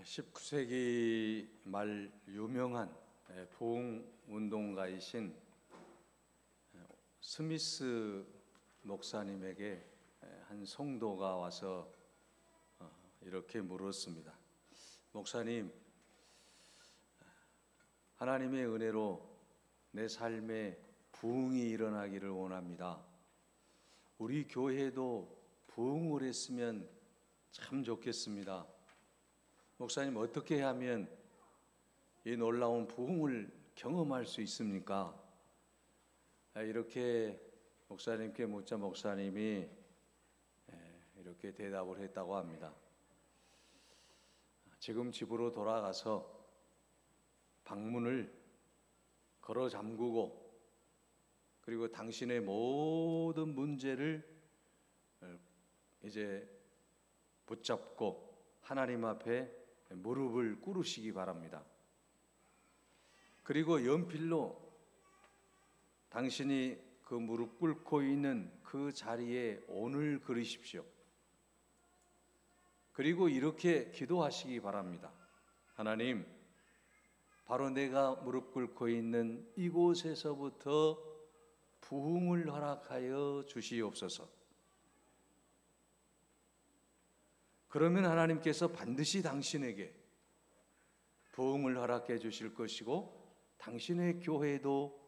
19세기 말 유명한 부흥운동가이신 스미스 목사님에게 한 성도가 와서 이렇게 물었습니다. 목사님, 하나님의 은혜로 내 삶에 부흥이 일어나기를 원합니다. 우리 교회도 부흥을 했으면 참 좋겠습니다. 목사님, 어떻게 하면 이 놀라운 부흥을 경험할 수 있습니까? 이렇게 목사님께 묻자 목사님이 이렇게 대답을 했다고 합니다. 지금 집으로 돌아가서 방문을 걸어 잠그고 그리고 당신의 모든 문제를 이제 붙잡고 하나님 앞에 무릎을 꿇으시기 바랍니다. 그리고 연필로 당신이 그 무릎 꿇고 있는 그 자리에 오늘 그리십시오. 그리고 이렇게 기도하시기 바랍니다. 하나님, 바로 내가 무릎 꿇고 있는 이곳에서부터 부흥을 허락하여 주시옵소서. 그러면 하나님께서 반드시 당신에게 부흥을 허락해 주실 것이고 당신의 교회도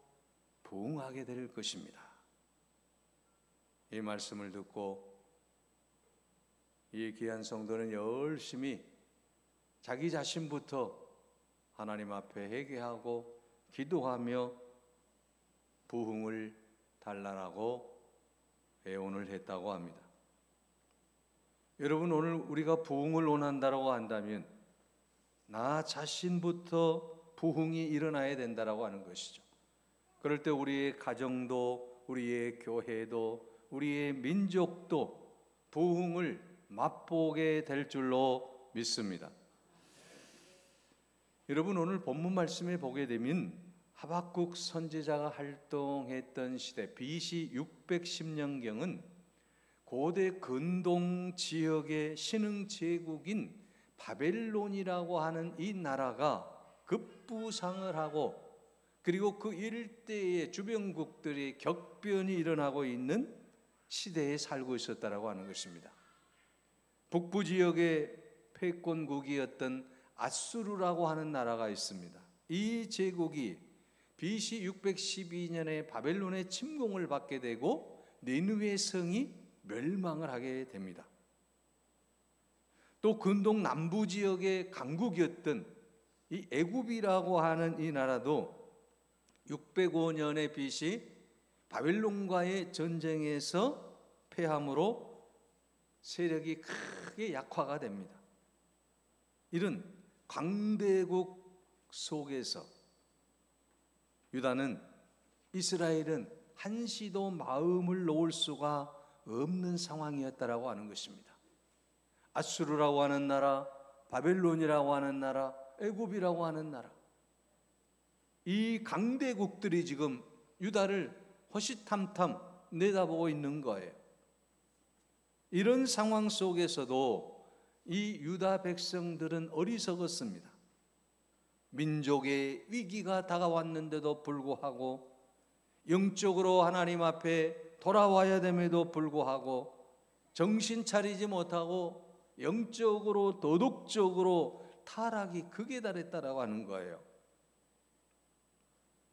부흥하게 될 것입니다. 이 말씀을 듣고 이 귀한 성도는 열심히 자기 자신부터 하나님 앞에 회개하고 기도하며 부흥을 달라라고 애원을 했다고 합니다. 여러분, 오늘 우리가 부흥을 원한다고 한다면 나 자신부터 부흥이 일어나야 된다고 하는 것이죠. 그럴 때 우리의 가정도, 우리의 교회도, 우리의 민족도 부흥을 맛보게 될 줄로 믿습니다. 여러분, 오늘 본문 말씀에 보게 되면 하박국 선지자가 활동했던 시대 BC 610년경은 고대 근동 지역의 신흥 제국인 바벨론이라고 하는 이 나라가 급부상을 하고 그리고 그 일대의 주변국들의 격변이 일어나고 있는 시대에 살고 있었다라고 하는 것입니다. 북부 지역의 패권국이었던 아수르라고 하는 나라가 있습니다. 이 제국이 BC 612년에 바벨론의 침공을 받게 되고 니느웨 성이 멸망을 하게 됩니다. 또 근동 남부 지역의 강국이었던 이 애굽이라고 하는 이 나라도 605년에 BC 바벨론과의 전쟁에서 패함으로 세력이 크게 약화가 됩니다. 이런 강대국 속에서 유다는, 이스라엘은 한시도 마음을 놓을 수가 없는 상황이었다라고 하는 것입니다. 아수르라고 하는 나라, 바벨론이라고 하는 나라, 애굽이라고 하는 나라, 이 강대국들이 지금 유다를 호시탐탐 내다보고 있는 거예요. 이런 상황 속에서도 이 유다 백성들은 어리석었습니다. 민족의 위기가 다가왔는데도 불구하고 영적으로 하나님 앞에 돌아와야 됨에도 불구하고 정신 차리지 못하고 영적으로 도덕적으로 타락이 극에 달했다라고 하는 거예요.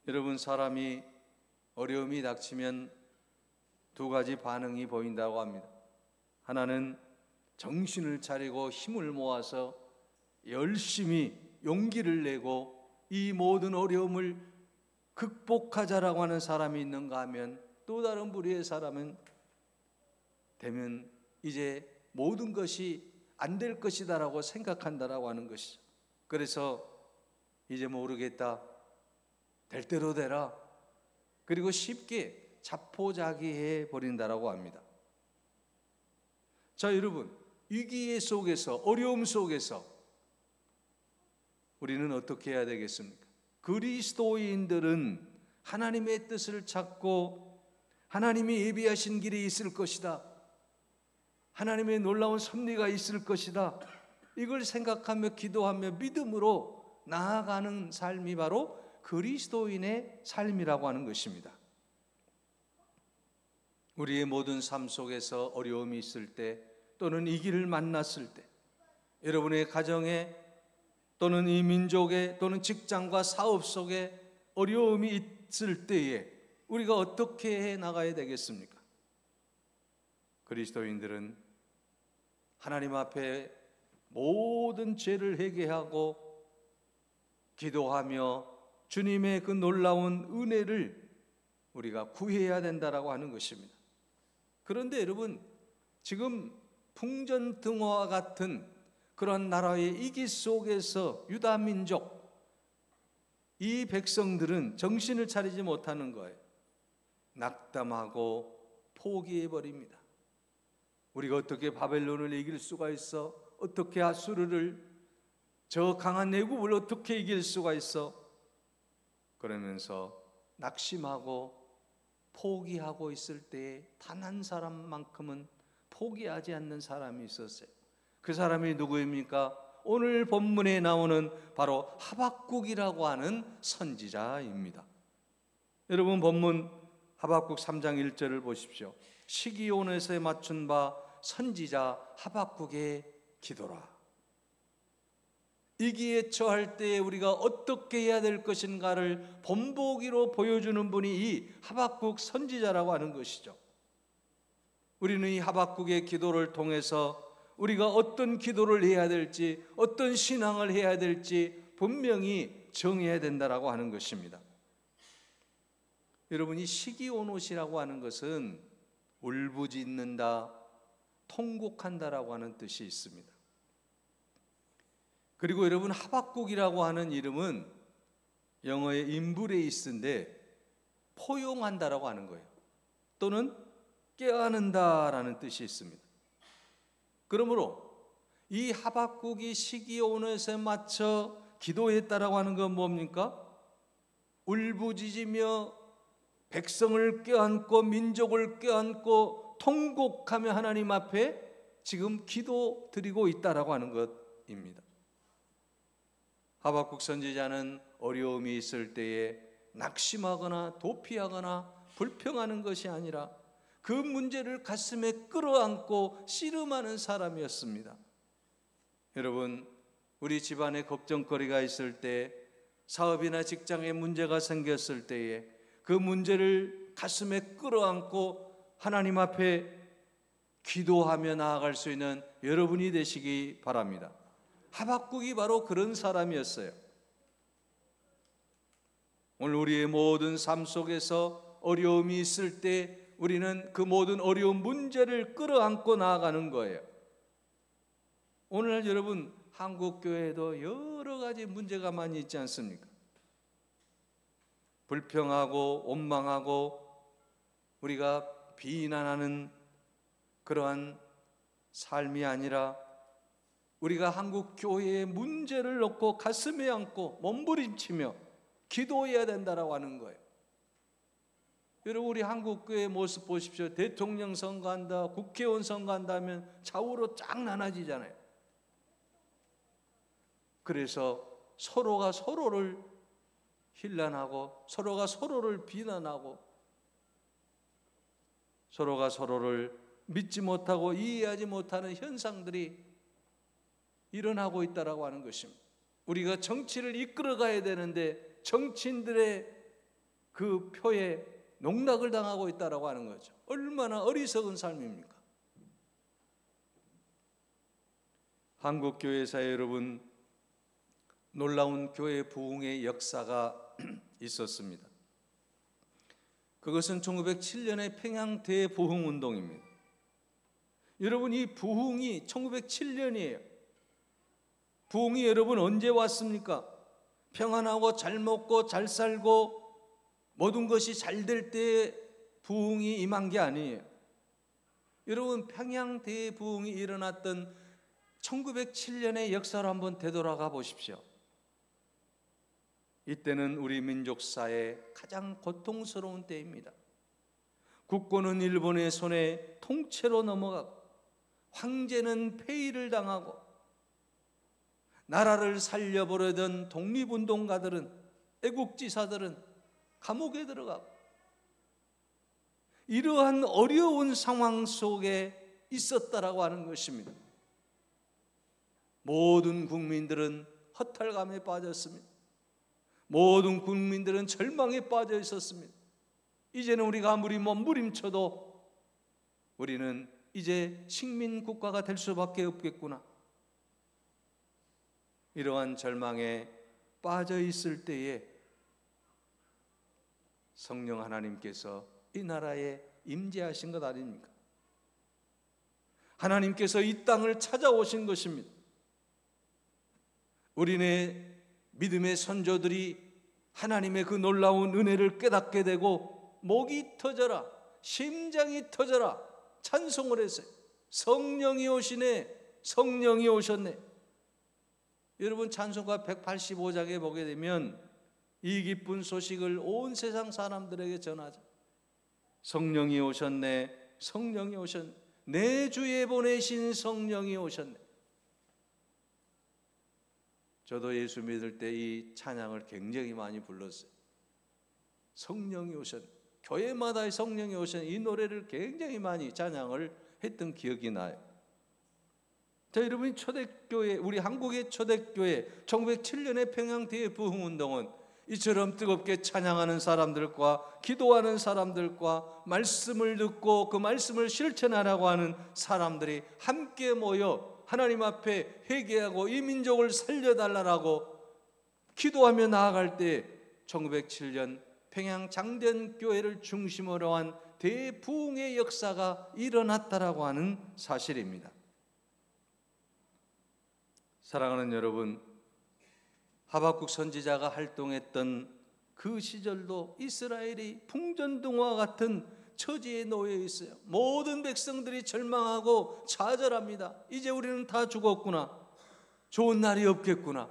여러분, 사람이 어려움이 닥치면 두 가지 반응이 보인다고 합니다. 하나는 정신을 차리고 힘을 모아서 열심히 용기를 내고 이 모든 어려움을 극복하자라고 하는 사람이 있는가 하면 또 다른 부류의 사람은 되면 이제 모든 것이 안 될 것이다라고 생각한다라고 하는 것이죠. 그래서 이제 모르겠다, 될 대로 되라, 그리고 쉽게 자포자기해 버린다라고 합니다. 자, 여러분, 위기 속에서, 어려움 속에서 우리는 어떻게 해야 되겠습니까? 그리스도인들은 하나님의 뜻을 찾고 하나님이 예비하신 길이 있을 것이다, 하나님의 놀라운 섭리가 있을 것이다, 이걸 생각하며 기도하며 믿음으로 나아가는 삶이 바로 그리스도인의 삶이라고 하는 것입니다. 우리의 모든 삶 속에서 어려움이 있을 때 또는 이 길을 만났을 때, 여러분의 가정에 또는 이 민족에 또는 직장과 사업 속에 어려움이 있을 때에 우리가 어떻게 해 나가야 되겠습니까? 그리스도인들은 하나님 앞에 모든 죄를 회개하고 기도하며 주님의 그 놀라운 은혜를 우리가 구해야 된다라고 하는 것입니다. 그런데 여러분, 지금 풍전등화와 같은 그런 나라의 이기 속에서 유다 민족, 이 백성들은 정신을 차리지 못하는 거예요. 낙담하고 포기해버립니다. 우리가 어떻게 바벨론을 이길 수가 있어? 어떻게 아수르를, 저 강한 애굽을 어떻게 이길 수가 있어? 그러면서 낙심하고 포기하고 있을 때에 단 한 사람만큼은 포기하지 않는 사람이 있었어요. 그 사람이 누구입니까? 오늘 본문에 나오는 바로 하박국이라고 하는 선지자입니다. 여러분, 본문 하박국 3장 1절을 보십시오. 시기온에서 맞춘 바 선지자 하박국의 기도라. 위기에 처할 때에 우리가 어떻게 해야 될 것인가를 본보기로 보여주는 분이 이 하박국 선지자라고 하는 것이죠. 우리는 이 하박국의 기도를 통해서 우리가 어떤 기도를 해야 될지, 어떤 신앙을 해야 될지 분명히 정해야 된다라고 하는 것입니다. 여러분, 이 시기온옷이라고 하는 것은 울부짖는다, 통곡한다라고 하는 뜻이 있습니다. 그리고 여러분, 하박국이라고 하는 이름은 영어의 인브레이스인데 포용한다라고 하는 거예요. 또는 껴안는다라는 뜻이 있습니다. 그러므로 이 하박국이 시기온옷에 맞춰 기도했다라고 하는 건 뭡니까? 울부짖으며 백성을 껴안고 민족을 껴안고 통곡하며 하나님 앞에 지금 기도 드리고 있다라고 하는 것입니다. 하박국 선지자는 어려움이 있을 때에 낙심하거나 도피하거나 불평하는 것이 아니라 그 문제를 가슴에 끌어안고 씨름하는 사람이었습니다. 여러분, 우리 집안에 걱정거리가 있을 때, 사업이나 직장에 문제가 생겼을 때에 그 문제를 가슴에 끌어안고 하나님 앞에 기도하며 나아갈 수 있는 여러분이 되시기 바랍니다. 하박국이 바로 그런 사람이었어요. 오늘 우리의 모든 삶 속에서 어려움이 있을 때 우리는 그 모든 어려운 문제를 끌어안고 나아가는 거예요. 오늘 여러분, 한국 교회에도 여러 가지 문제가 많이 있지 않습니까? 불평하고 원망하고 우리가 비난하는 그러한 삶이 아니라 우리가 한국 교회의 문제를 놓고 가슴에 안고 몸부림치며 기도해야 된다라고 하는 거예요. 여러분, 우리 한국 교회의 모습 보십시오. 대통령 선거한다, 국회의원 선거한다 하면 좌우로 쫙 나눠지잖아요. 그래서 서로가 서로를 힐난하고 서로가 서로를 비난하고 서로가 서로를 믿지 못하고 이해하지 못하는 현상들이 일어나고 있다라고 하는 것입니다. 우리가 정치를 이끌어가야 되는데 정치인들의 그 표에 농락을 당하고 있다라고 하는 거죠. 얼마나 어리석은 삶입니까? 한국 교회사에 여러분, 놀라운 교회 부흥의 역사가 있었습니다. 그것은 1907년의 평양 대부흥운동입니다. 여러분, 이 부흥이 1907년이에요. 부흥이 여러분 언제 왔습니까? 평안하고 잘 먹고 잘 살고 모든 것이 잘 될 때 부흥이 임한 게 아니에요. 여러분, 평양 대부흥이 일어났던 1907년의 역사로 한번 되돌아가 보십시오. 이때는 우리 민족사의 가장 고통스러운 때입니다. 국권은 일본의 손에 통째로 넘어가고 황제는 폐위를 당하고 나라를 살려보려던 독립운동가들은, 애국지사들은 감옥에 들어가고, 이러한 어려운 상황 속에 있었다라고 하는 것입니다. 모든 국민들은 허탈감에 빠졌습니다. 모든 국민들은 절망에 빠져 있었습니다. 이제는 우리가 아무리 몸부림쳐도 우리는 이제 식민국가가 될 수밖에 없겠구나. 이러한 절망에 빠져 있을 때에 성령 하나님께서 이 나라에 임재하신 것 아닙니까? 하나님께서 이 땅을 찾아오신 것입니다. 우리네 믿음의 선조들이 하나님의 그 놀라운 은혜를 깨닫게 되고 목이 터져라, 심장이 터져라 찬송을 했어요. 성령이 오시네, 성령이 오셨네. 여러분, 찬송가 185장에 보게 되면 이 기쁜 소식을 온 세상 사람들에게 전하자. 성령이 오셨네, 성령이 오셨네, 내 주에 보내신 성령이 오셨네. 저도 예수 믿을 때 이 찬양을 굉장히 많이 불렀어요. 성령이 오셨네, 교회마다 성령이 오셨네, 이 노래를 굉장히 많이 찬양을 했던 기억이 나요. 자, 여러분이 초대교회, 우리 한국의 초대교회 1907년의 평양 대부흥운동은 이처럼 뜨겁게 찬양하는 사람들과 기도하는 사람들과 말씀을 듣고 그 말씀을 실천하라고 하는 사람들이 함께 모여 하나님 앞에 회개하고 이 민족을 살려달라고 기도하며 나아갈 때 1907년 평양 장전교회를 중심으로 한 대부흥의 역사가 일어났다라고 하는 사실입니다. 사랑하는 여러분, 하박국 선지자가 활동했던 그 시절도 이스라엘이 풍전등화 같은 처지에 놓여 있어요. 모든 백성들이 절망하고 좌절합니다. 이제 우리는 다 죽었구나, 좋은 날이 없겠구나.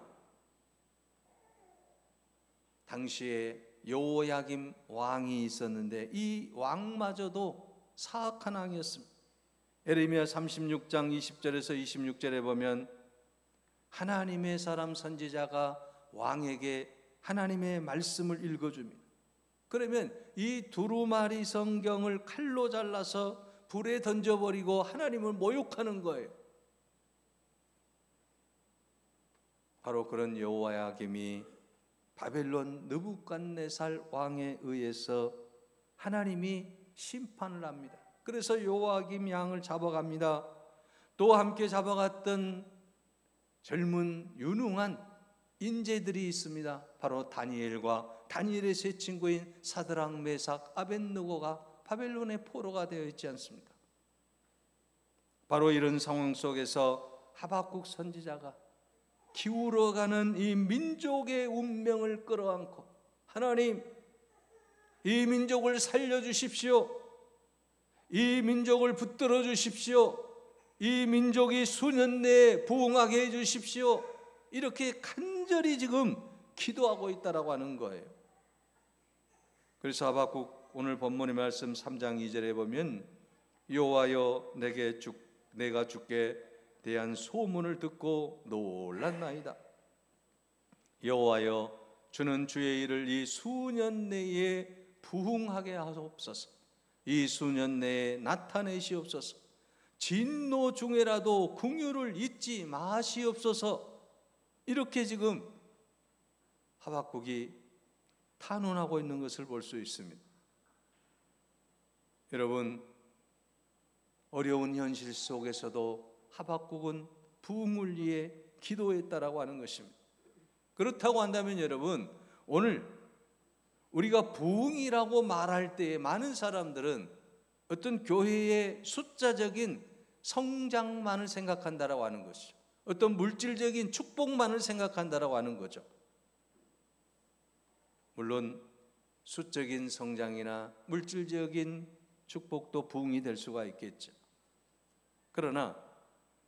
당시에 여호야김 왕이 있었는데 이 왕마저도 사악한 왕이었습니다. 예레미야 36장 20절에서 26절에 보면 하나님의 사람 선지자가 왕에게 하나님의 말씀을 읽어줍니다. 그러면 이 두루마리 성경을 칼로 잘라서 불에 던져버리고 하나님을 모욕하는 거예요. 바로 그런 여호야김이 바벨론 느부갓네살 왕에 의해서 하나님이 심판을 합니다. 그래서 여호야김 왕을 잡아갑니다. 또 함께 잡아갔던 젊은 유능한 인재들이 있습니다. 바로 다니엘과 다니엘의 세 친구인 사드락, 메삭, 아벳느고가 바벨론의 포로가 되어 있지 않습니까? 바로 이런 상황 속에서 하박국 선지자가 기울어가는 이 민족의 운명을 끌어안고 하나님, 이 민족을 살려주십시오. 이 민족을 붙들어 주십시오. 이 민족이 수년 내에 부흥하게 해주십시오. 이렇게 간절히 지금 기도하고 있다라고 하는 거예요. 그래서 하박국 오늘 본문의 말씀 3장 2절에 보면 여호와여, 내가 주께 대한 소문을 듣고 놀랐나이다. 여호와여, 주는 주의 일을 이 수년 내에 부흥하게 하옵소서. 이 수년 내에 나타내시옵소서. 진노 중에라도 긍휼을 잊지 마시옵소서. 이렇게 지금 하박국이 탄원하고 있는 것을 볼 수 있습니다. 여러분, 어려운 현실 속에서도 하박국은 부흥을 위해 기도했다라고 하는 것입니다. 그렇다고 한다면 여러분, 오늘 우리가 부흥이라고 말할 때에 많은 사람들은 어떤 교회의 숫자적인 성장만을 생각한다라고 하는 것이죠. 어떤 물질적인 축복만을 생각한다라고 하는 거죠. 물론 수적인 성장이나 물질적인 축복도 부흥이 될 수가 있겠죠. 그러나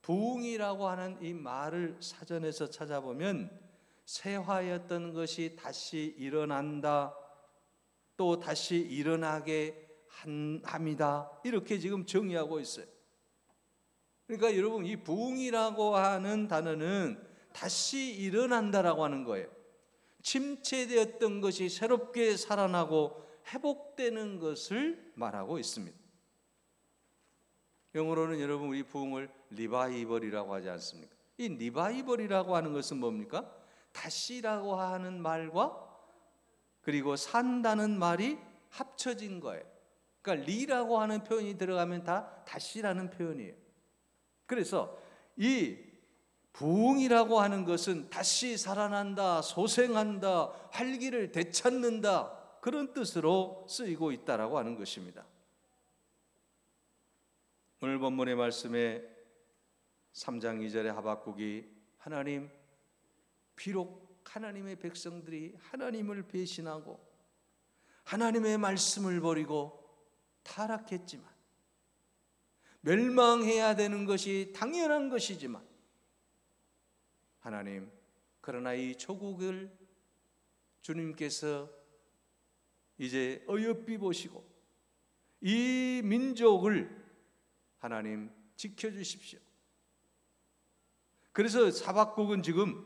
부흥이라고 하는 이 말을 사전에서 찾아보면 쇠화였던 것이 다시 일어난다, 또 다시 일어나게 합니다. 이렇게 지금 정의하고 있어요. 그러니까 여러분, 이 부흥이라고 하는 단어는 다시 일어난다라고 하는 거예요. 침체되었던 것이 새롭게 살아나고 회복되는 것을 말하고 있습니다. 영어로는 여러분 우리 부흥을 리바이벌이라고 하지 않습니까? 이 리바이벌이라고 하는 것은 뭡니까? 다시라고 하는 말과 그리고 산다는 말이 합쳐진 거예요. 그러니까 리라고 하는 표현이 들어가면 다 다시라는 표현이에요. 그래서 이 부흥이라고 하는 것은 다시 살아난다, 소생한다, 활기를 되찾는다, 그런 뜻으로 쓰이고 있다라고 하는 것입니다. 오늘 본문의 말씀에 3장 2절에 하박국이 하나님, 비록 하나님의 백성들이 하나님을 배신하고 하나님의 말씀을 버리고 타락했지만, 멸망해야 되는 것이 당연한 것이지만, 하나님, 그러나 이 조국을 주님께서 이제 어여삐 보시고 이 민족을 하나님 지켜주십시오. 그래서 하박국은 지금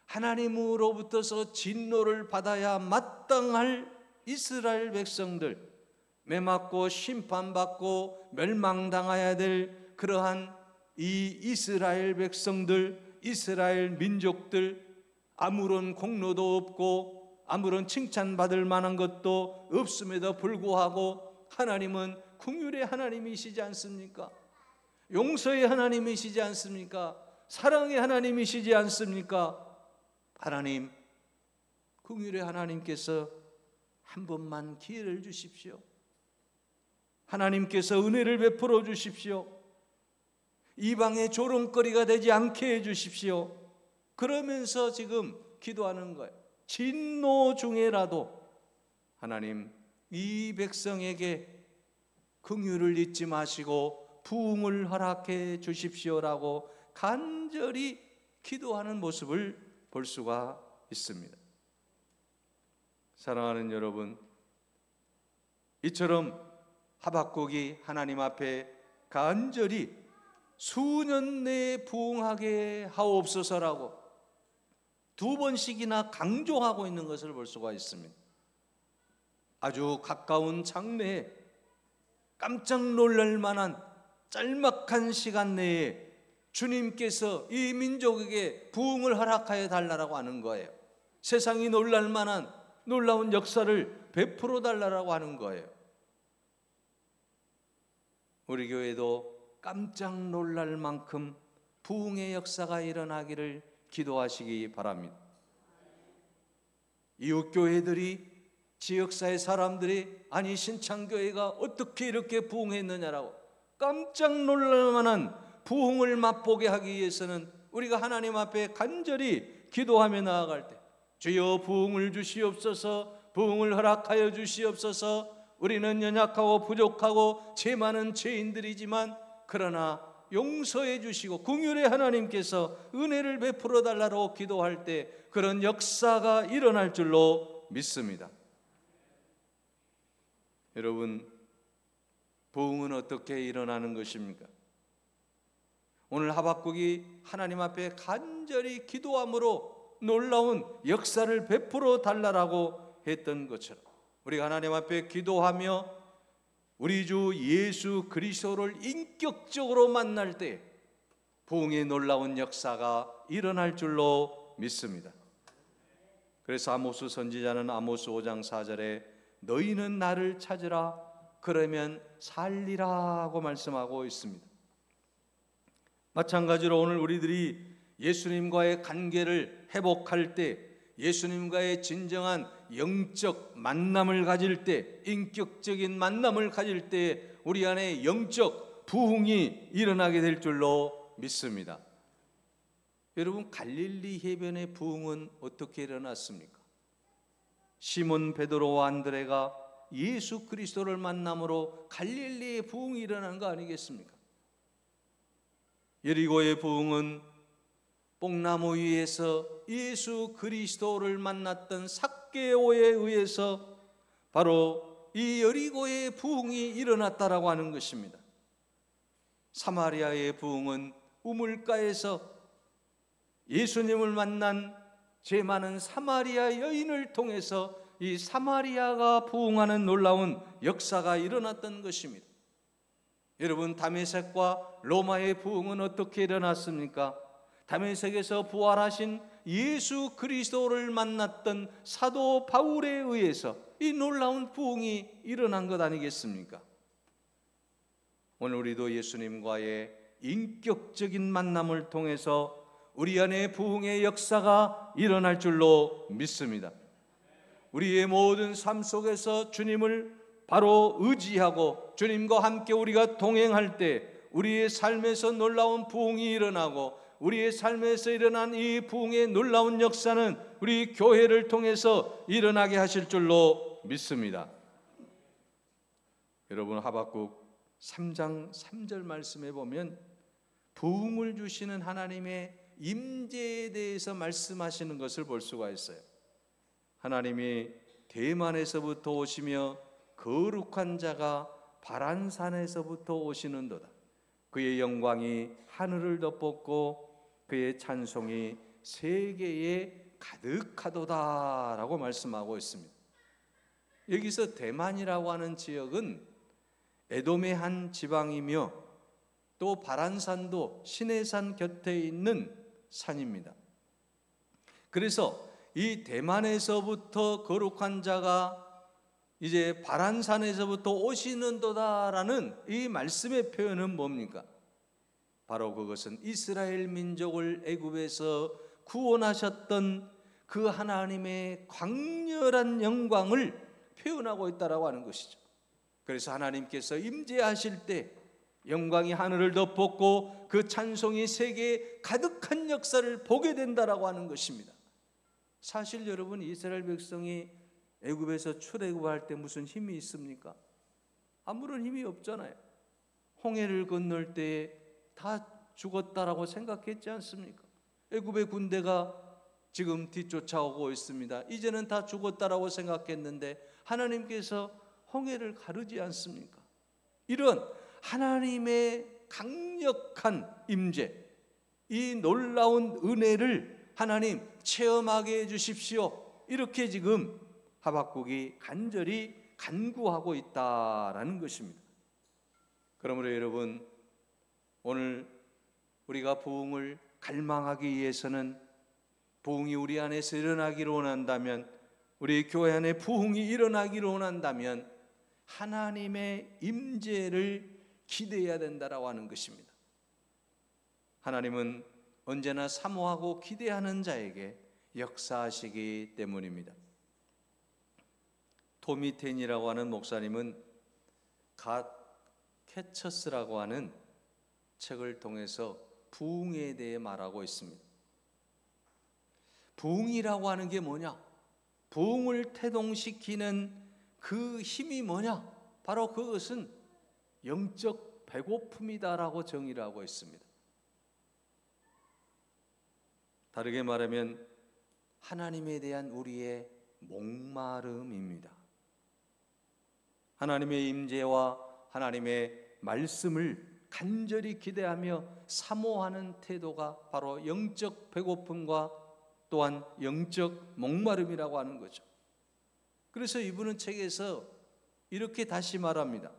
하나님으로부터서 진노를 받아야 마땅할 이스라엘 백성들, 매맞고 심판받고 멸망당해야 될 그러한 이 이스라엘 백성들, 이스라엘 민족들, 아무런 공로도 없고 아무런 칭찬받을 만한 것도 없음에도 불구하고 하나님은 긍휼의 하나님이시지 않습니까? 용서의 하나님이시지 않습니까? 사랑의 하나님이시지 않습니까? 하나님, 긍휼의 하나님께서 한 번만 기회를 주십시오. 하나님께서 은혜를 베풀어 주십시오. 이방의 조롱거리가 되지 않게 해주십시오. 그러면서 지금 기도하는 거예요. 진노 중에라도 하나님, 이 백성에게 긍휼을 잊지 마시고 부흥을 허락해 주십시오라고 간절히 기도하는 모습을 볼 수가 있습니다. 사랑하는 여러분, 이처럼 하박국이 하나님 앞에 간절히 수년 내에 부흥하게 하옵소서라고 2번씩이나 강조하고 있는 것을 볼 수가 있습니다. 아주 가까운 장래에 깜짝 놀랄 만한 짤막한 시간 내에 주님께서 이 민족에게 부흥을 허락하여 달라고 하는 거예요. 세상이 놀랄 만한 놀라운 역사를 베풀어 달라고 하는 거예요. 우리 교회도 깜짝 놀랄 만큼 부흥의 역사가 일어나기를 기도하시기 바랍니다. 이웃 교회들이, 지역사회 사람들이, 아니 신창교회가 어떻게 이렇게 부흥했느냐라고 깜짝 놀랄 만한 부흥을 맛보게 하기 위해서는 우리가 하나님 앞에 간절히 기도하며 나아갈 때, 주여 부흥을 주시옵소서, 부흥을 허락하여 주시옵소서. 우리는 연약하고 부족하고 죄 많은 죄인들이지만 그러나 용서해 주시고 긍휼의 하나님께서 은혜를 베풀어 달라고 기도할 때 그런 역사가 일어날 줄로 믿습니다. 여러분, 부흥은 어떻게 일어나는 것입니까? 오늘 하박국이 하나님 앞에 간절히 기도함으로 놀라운 역사를 베풀어 달라고 했던 것처럼 우리가 하나님 앞에 기도하며 우리 주 예수 그리스도를 인격적으로 만날 때 부흥의 놀라운 역사가 일어날 줄로 믿습니다. 그래서 아모스 선지자는 아모스 5장 4절에 너희는 나를 찾으라 그러면 살리라고 말씀하고 있습니다. 마찬가지로 오늘 우리들이 예수님과의 관계를 회복할 때, 예수님과의 진정한 영적 만남을 가질 때, 인격적인 만남을 가질 때 우리 안에 영적 부흥이 일어나게 될 줄로 믿습니다. 여러분, 갈릴리 해변의 부흥은 어떻게 일어났습니까? 시몬 베드로와 안드레가 예수 그리스도를 만남으로 갈릴리의 부흥이 일어난 거 아니겠습니까? 여리고의 부흥은 뽕나무 위에서 예수 그리스도를 만났던 삭개오에 의해서 바로 이 여리고의 부흥이 일어났다라고 하는 것입니다. 사마리아의 부흥은 우물가에서 예수님을 만난 죄 많은 사마리아 여인을 통해서 이 사마리아가 부흥하는 놀라운 역사가 일어났던 것입니다. 여러분, 다메섹과 로마의 부흥은 어떻게 일어났습니까? 다메섹에서 부활하신 예수 그리스도를 만났던 사도 바울에 의해서 이 놀라운 부흥이 일어난 것 아니겠습니까? 오늘 우리도 예수님과의 인격적인 만남을 통해서 우리 안에 부흥의 역사가 일어날 줄로 믿습니다. 우리의 모든 삶 속에서 주님을 바로 의지하고 주님과 함께 우리가 동행할 때 우리의 삶에서 놀라운 부흥이 일어나고, 우리의 삶에서 일어난 이 부흥의 놀라운 역사는 우리 교회를 통해서 일어나게 하실 줄로 믿습니다. 여러분, 하박국 3장 3절 말씀에 보면 부흥을 주시는 하나님의 임재에 대해서 말씀하시는 것을 볼 수가 있어요. 하나님이 대만에서부터 오시며 거룩한 자가 바란산에서부터 오시는도다. 그의 영광이 하늘을 덮었고 그의 찬송이 세계에 가득하도다 라고 말씀하고 있습니다. 여기서 대만이라고 하는 지역은 에돔의 한 지방이며 또 바란산도 시내산 곁에 있는 산입니다. 그래서 이 대만에서부터 거룩한 자가 이제 바란산에서부터 오시는도다라는 이 말씀의 표현은 뭡니까? 바로 그것은 이스라엘 민족을 애굽에서 구원하셨던 그 하나님의 광렬한 영광을 표현하고 있다라고 하는 것이죠. 그래서 하나님께서 임재하실 때 영광이 하늘을 덮었고 그 찬송이 세계에 가득한 역사를 보게 된다라고 하는 것입니다. 사실 여러분, 이스라엘 백성이 애굽에서 출애굽할 때 무슨 힘이 있습니까? 아무런 힘이 없잖아요. 홍해를 건널 때 다 죽었다라고 생각했지 않습니까? 애굽의 군대가 지금 뒤쫓아오고 있습니다. 이제는 다 죽었다라고 생각했는데 하나님께서 홍해를 가르지 않습니까? 이런 하나님의 강력한 임재, 이 놀라운 은혜를 하나님 체험하게 해주십시오. 이렇게 지금 하박국이 간절히 간구하고 있다라는 것입니다. 그러므로 여러분, 오늘 우리가 부흥을 갈망하기 위해서는, 부흥이 우리 안에서 일어나기를 원한다면, 우리 교회 안에 부흥이 일어나기를 원한다면 하나님의 임재를 기대해야 된다라고 하는 것입니다. 하나님은 언제나 사모하고 기대하는 자에게 역사하시기 때문입니다. 토미 텐이라고 하는 목사님은 갓 캐처스라고 하는 책을 통해서 부흥에 대해 말하고 있습니다. 부흥이라고 하는 게 뭐냐? 부흥을 태동시키는 그 힘이 뭐냐? 바로 그것은 영적 배고픔이다라고 정의를 하고 있습니다. 다르게 말하면 하나님에 대한 우리의 목마름입니다. 하나님의 임재와 하나님의 말씀을 간절히 기대하며 사모하는 태도가 바로 영적 배고픔과 또한 영적 목마름이라고 하는 거죠. 그래서 이분은 책에서 이렇게 다시 말합니다.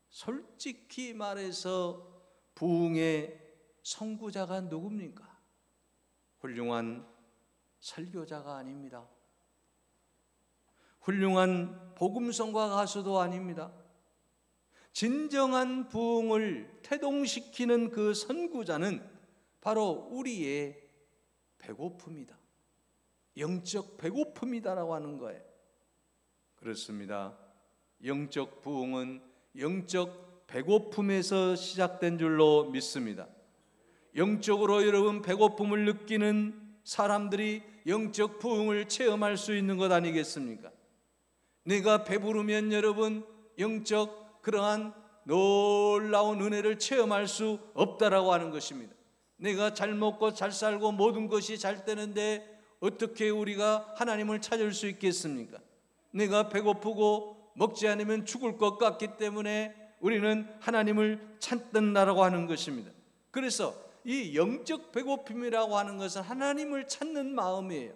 솔직히 말해서 부흥의 선구자가 누굽니까? 훌륭한 설교자가 아닙니다. 훌륭한 복음성가 가수도 아닙니다. 진정한 부흥을 태동시키는 그 선구자는 바로 우리의 배고픔이다. 영적 배고픔이다라고 하는 거예요. 그렇습니다. 영적 부흥은 영적 배고픔에서 시작된 줄로 믿습니다. 영적으로 여러분 배고픔을 느끼는 사람들이 영적 부흥을 체험할 수 있는 것 아니겠습니까? 내가 배부르면 여러분 영적 그러한 놀라운 은혜를 체험할 수 없다라고 하는 것입니다. 내가 잘 먹고 잘 살고 모든 것이 잘 되는데 어떻게 우리가 하나님을 찾을 수 있겠습니까? 내가 배고프고 먹지 않으면 죽을 것 같기 때문에 우리는 하나님을 찾는다라고 하는 것입니다. 그래서 이 영적 배고픔이라고 하는 것은 하나님을 찾는 마음이에요.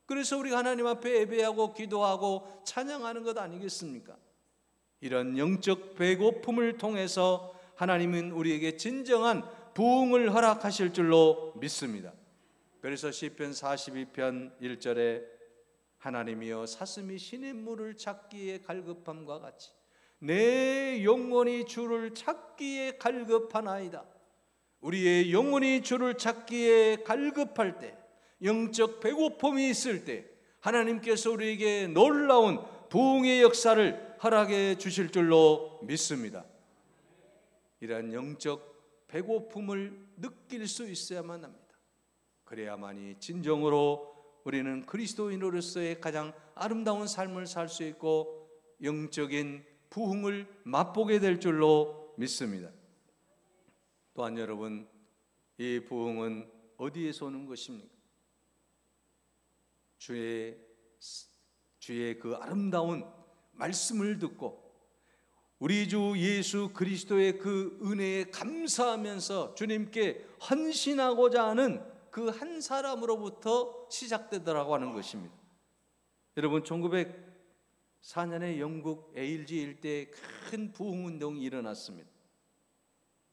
그래서 우리가 하나님 앞에 예배하고 기도하고 찬양하는 것 아니겠습니까? 이런 영적 배고픔을 통해서 하나님은 우리에게 진정한 부흥을 허락하실 줄로 믿습니다. 그래서 시편 42편 1절에 하나님이여 사슴이 시냇물을 찾기에 갈급함과 같이 내 영혼이 주를 찾기에 갈급하나이다. 우리의 영혼이 주를 찾기에 갈급할 때, 영적 배고픔이 있을 때 하나님께서 우리에게 놀라운 부흥의 역사를 허락해 주실 줄로 믿습니다. 이러한 영적 배고픔을 느낄 수 있어야만 합니다. 그래야만이 진정으로 우리는 그리스도인으로서의 가장 아름다운 삶을 살 수 있고 영적인 부흥을 맛보게 될 줄로 믿습니다. 또한 여러분, 이 부흥은 어디에서 오는 것입니까? 주의 그 아름다운 말씀을 듣고 우리 주 예수 그리스도의 그 은혜에 감사하면서 주님께 헌신하고자 하는 그 한 사람으로부터 시작되더라고 하는 것입니다. 여러분, 1904년에 영국 에일즈 일대에 큰 부흥운동이 일어났습니다.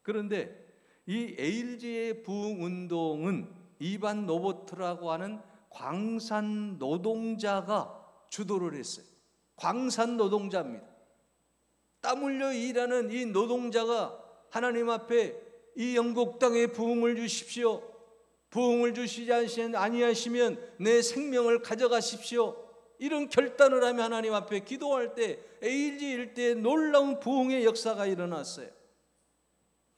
그런데 이 에일즈의 부흥운동은 이반 노보트라고 하는 광산 노동자가 주도를 했어요. 광산 노동자입니다. 땀 흘려 일하는 이 노동자가 하나님 앞에 이 영국 땅에 부흥을 주십시오, 부흥을 주시지 아니하시면 내 생명을 가져가십시오, 이런 결단을 하며 하나님 앞에 기도할 때 에일즈 일대에 놀라운 부흥의 역사가 일어났어요.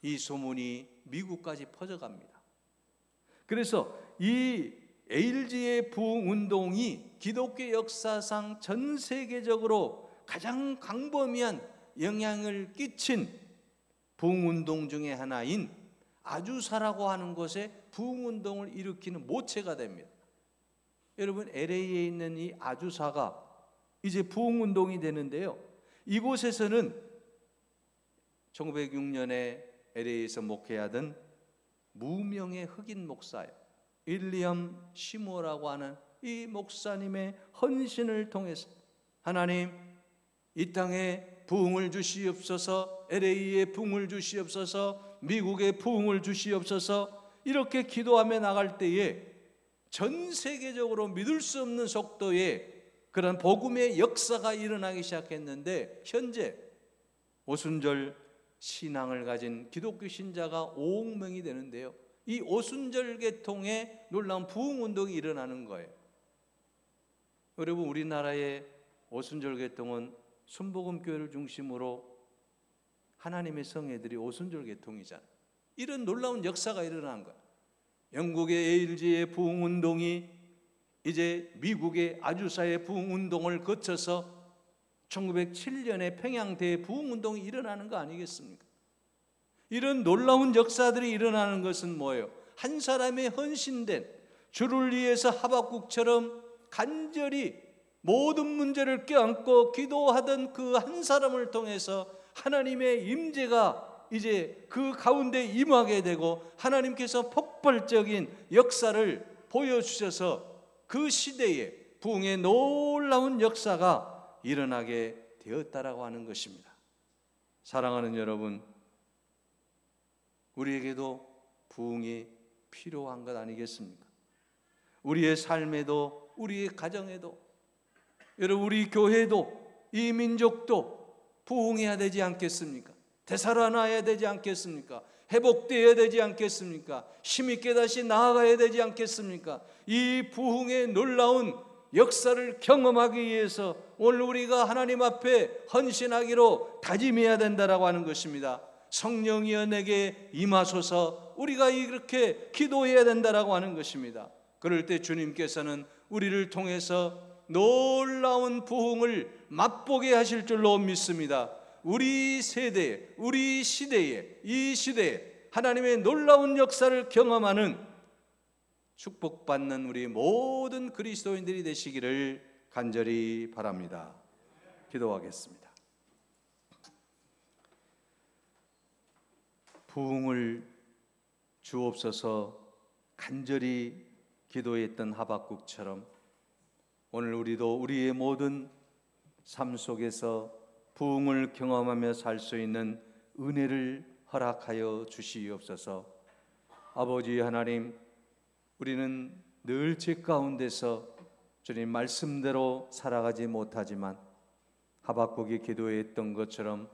이 소문이 미국까지 퍼져갑니다. 그래서 이 에일즈의 부흥운동이 기독교 역사상 전 세계적으로 가장 광범위한 영향을 끼친 부흥운동 중에 하나인 아주사라고 하는 곳에 부흥운동을 일으키는 모체가 됩니다. 여러분, LA에 있는 이 아주사가 이제 부흥운동이 되는데요, 이곳에서는 1906년에 LA에서 목회하던 무명의 흑인 목사예요. 윌리엄 시모라고 하는 이 목사님의 헌신을 통해서 하나님, 이 땅에 부흥을 주시옵소서, LA에 부흥을 주시옵소서, 미국에 부흥을 주시옵소서, 이렇게 기도하며 나갈 때에 전 세계적으로 믿을 수 없는 속도의 그런 복음의 역사가 일어나기 시작했는데, 현재 오순절 신앙을 가진 기독교 신자가 5억 명이 되는데요, 이 오순절 계통에 놀라운 부흥운동이 일어나는 거예요. 여러분, 우리나라의 오순절 계통은 순복음교회를 중심으로 하나님의 성애들이 오순절 계통이잖아요. 이런 놀라운 역사가 일어난 거예요. 영국의 에일즈의 부흥운동이 이제 미국의 아주사의 부흥운동을 거쳐서 1907년에 평양대의 부흥운동이 일어나는 거 아니겠습니까? 이런 놀라운 역사들이 일어나는 것은 뭐예요? 한 사람의 헌신된, 주를 위해서 하박국처럼 간절히 모든 문제를 껴안고 기도하던 그 한 사람을 통해서 하나님의 임재가 이제 그 가운데 임하게 되고 하나님께서 폭발적인 역사를 보여주셔서 그 시대에 부흥의 놀라운 역사가 일어나게 되었다라고 하는 것입니다. 사랑하는 여러분, 우리에게도 부흥이 필요한 것 아니겠습니까? 우리의 삶에도, 우리의 가정에도, 여러분, 우리 교회도, 이 민족도 부흥해야 되지 않겠습니까? 되살아나야 되지 않겠습니까? 회복되어야 되지 않겠습니까? 힘있게 다시 나아가야 되지 않겠습니까? 이 부흥의 놀라운 역사를 경험하기 위해서 오늘 우리가 하나님 앞에 헌신하기로 다짐해야 된다라고 하는 것입니다. 성령이여 내게 임하소서, 우리가 이렇게 기도해야 된다라고 하는 것입니다. 그럴 때 주님께서는 우리를 통해서 놀라운 부흥을 맛보게 하실 줄로 믿습니다. 우리 세대에, 우리 시대에, 이 시대에 하나님의 놀라운 역사를 경험하는 축복받는 우리 모든 그리스도인들이 되시기를 간절히 바랍니다. 기도하겠습니다. 부흥을 주옵소서 간절히 기도했던 하박국처럼 오늘 우리도 우리의 모든 삶 속에서 부흥을 경험하며 살 수 있는 은혜를 허락하여 주시옵소서. 아버지 하나님, 우리는 늘 죄 가운데서 주님 말씀대로 살아가지 못하지만 하박국이 기도했던 것처럼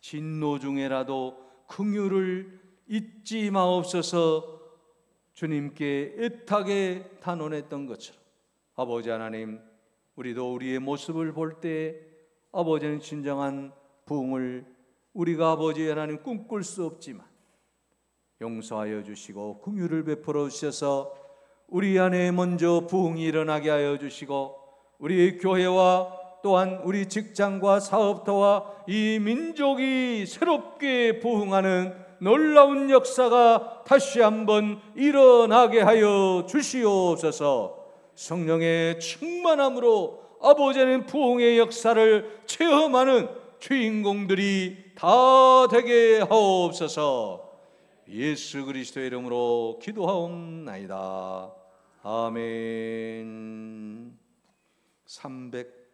진노 중에라도 긍휼을 잊지 마옵소서 주님께 애타게 단언했던 것처럼 아버지 하나님, 우리도 우리의 모습을 볼 때 아버지는 진정한 부흥을 우리가 아버지 하나님 꿈꿀 수 없지만 용서하여 주시고 긍휼을 베풀어 주셔서 우리 안에 먼저 부흥이 일어나게 하여 주시고 우리의 교회와 또한 우리 직장과 사업터와 이 민족이 새롭게 부흥하는 놀라운 역사가 다시 한번 일어나게 하여 주시옵소서. 성령의 충만함으로 아버지는 부흥의 역사를 체험하는 주인공들이 다 되게 하옵소서. 예수 그리스도의 이름으로 기도하옵나이다. 아멘. 300